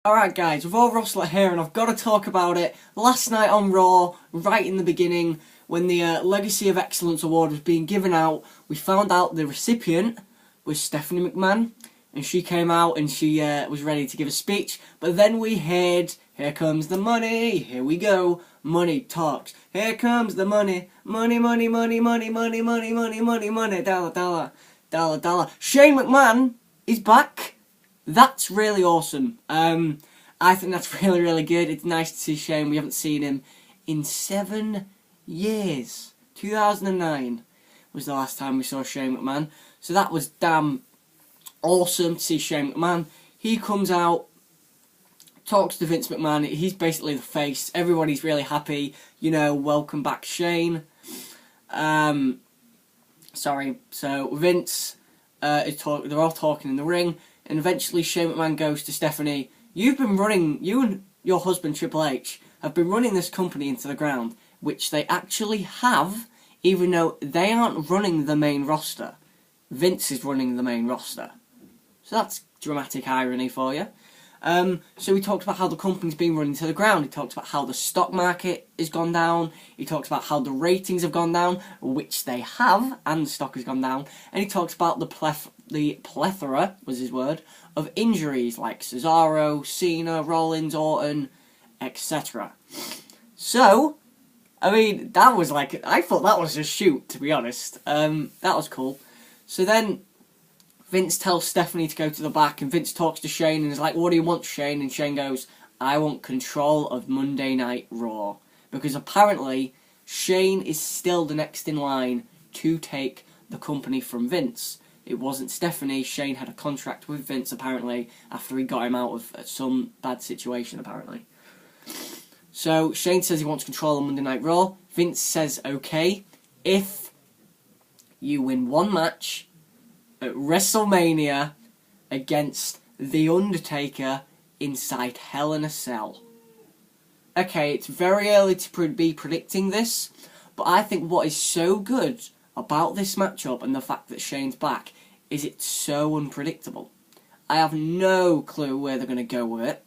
Alright guys, we've all Russell here and I've got to talk about it. Last night on Raw, right in the beginning, when the Legacy of Excellence Award was being given out, we found out the recipient was Stephanie McMahon. And she came out and she was ready to give a speech. But then we heard, here comes the money, here we go, money talks. Here comes the money, money, money, money, money, money, money, money, money, money, dollar, dollar, dollar, dollar. Shane McMahon is back. That's really awesome. I think that's really, really good. It's nice to see Shane. We haven't seen him in 7 years. 2009 was the last time we saw Shane McMahon. So that was damn awesome to see Shane McMahon. He comes out, talks to Vince McMahon. He's basically the face. Everybody's really happy. You know, welcome back Shane. Sorry. So Vince they're all talking in the ring. And eventually Shane McMahon goes to Stephanie, you and your husband Triple H have been running this company into the ground, which they actually have, even though they aren't running the main roster. Vince is running the main roster. So that's dramatic irony for you. So he talked about how the company's been running to the ground. He talked about how the stock market has gone down. He talked about how the ratings have gone down, which they have, and the stock has gone down. And he talked about the plethora, was his word, of injuries like Cesaro, Cena, Rollins, Orton, etc. So, I mean, that was like, I thought that was a shoot, to be honest. That was cool. So then Vince tells Stephanie to go to the back, and Vince talks to Shane and is like, what do you want, Shane? And Shane goes, I want control of Monday Night Raw. Because apparently, Shane is still the next in line to take the company from Vince. It wasn't Stephanie. Shane had a contract with Vince, apparently, after he got him out of some bad situation, apparently. So, Shane says he wants control of Monday Night Raw. Vince says, okay, if you win one match at WrestleMania against The Undertaker inside Hell in a Cell. Okay, it's very early to be predicting this, but I think what is so good about this matchup and the fact that Shane's back is it's so unpredictable. I have no clue where they're going to go with it.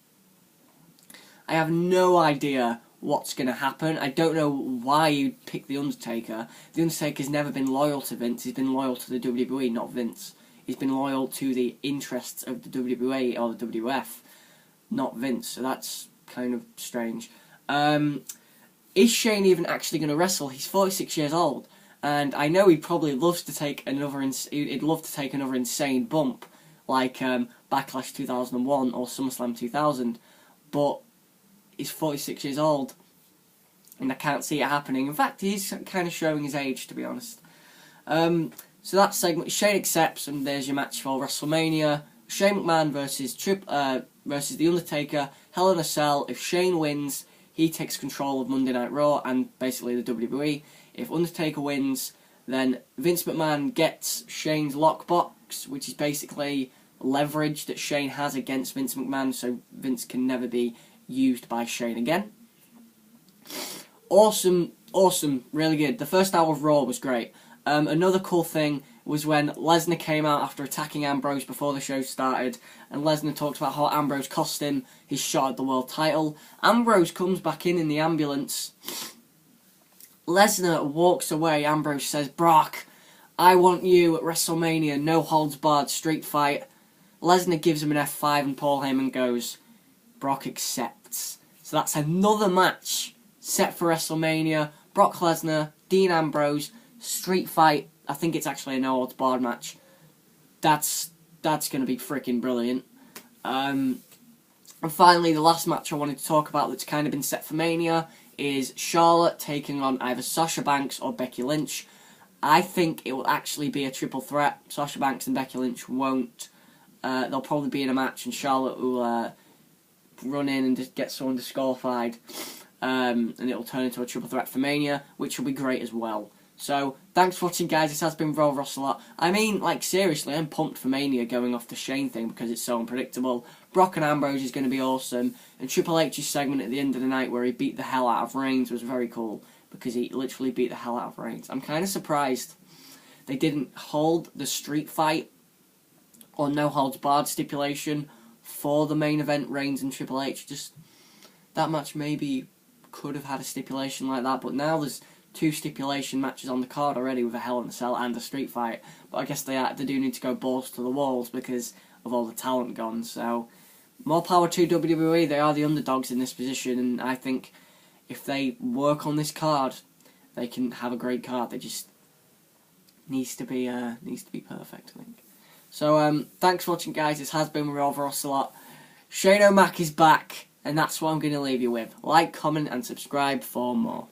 I have no idea what's going to happen. I don't know why you'd pick The Undertaker. The Undertaker's never been loyal to Vince. He's been loyal to the WWE, not Vince. He's been loyal to the interests of the WWE or the WWF, not Vince. So that's kind of strange. Is Shane even actually going to wrestle? He's 46 years old. And I know he probably loves to take he'd love to take another insane bump, like Backlash 2001 or SummerSlam 2000, but he's 46 years old, and I can't see it happening. In fact, he's kind of showing his age, to be honest. So that segment, Shane accepts, and there's your match for WrestleMania. Shane McMahon versus The Undertaker, Hell in a Cell. If Shane wins, he takes control of Monday Night Raw and basically the WWE. If Undertaker wins, then Vince McMahon gets Shane's lockbox, which is basically leverage that Shane has against Vince McMahon, so Vince can never be used by Shane again. Awesome, really good. The first hour of Raw was great. Another cool thing was when Lesnar came out after attacking Ambrose before the show started, and Lesnar talked about how Ambrose cost him his shot at the world title. Ambrose comes back in the ambulance. Lesnar walks away. Ambrose says, Brock, I want you at WrestleMania, no holds barred, street fight. Lesnar gives him an F5 and Paul Heyman goes, Brock accepts. So that's another match set for WrestleMania. Brock Lesnar, Dean Ambrose, street fight. I think it's actually a no holds barred match. That's going to be freaking brilliant. And finally, the last match I wanted to talk about that's kind of been set for Mania is Charlotte taking on either Sasha Banks or Becky Lynch. I think it will actually be a triple threat. Sasha Banks and Becky Lynch won't. They'll probably be in a match and Charlotte will run in and just get someone disqualified. And it'll turn into a triple threat for Mania, which will be great as well. So, thanks for watching, guys. This has been Raw Russell. I mean, like, seriously, I'm pumped for Mania going off the Shane thing because it's so unpredictable. Brock and Ambrose is going to be awesome. And Triple H's segment at the end of the night where he beat the hell out of Reigns was very cool because he literally beat the hell out of Reigns. I'm kind of surprised they didn't hold the street fight or no holds barred stipulation for the main event, Reigns and Triple H. Just that match maybe could have had a stipulation like that, but now there's 2 stipulation matches on the card already with a Hell in a Cell and a street fight. But I guess they do need to go balls to the walls because of all the talent gone. So more power to WWE. They are the underdogs in this position, and I think if they work on this card, they can have a great card. They just needs to be perfect, I think. So thanks for watching, guys. This has been Raw vs. Ocelot. Shane O'Mac is back, and that's what I'm going to leave you with. Like, comment, and subscribe for more.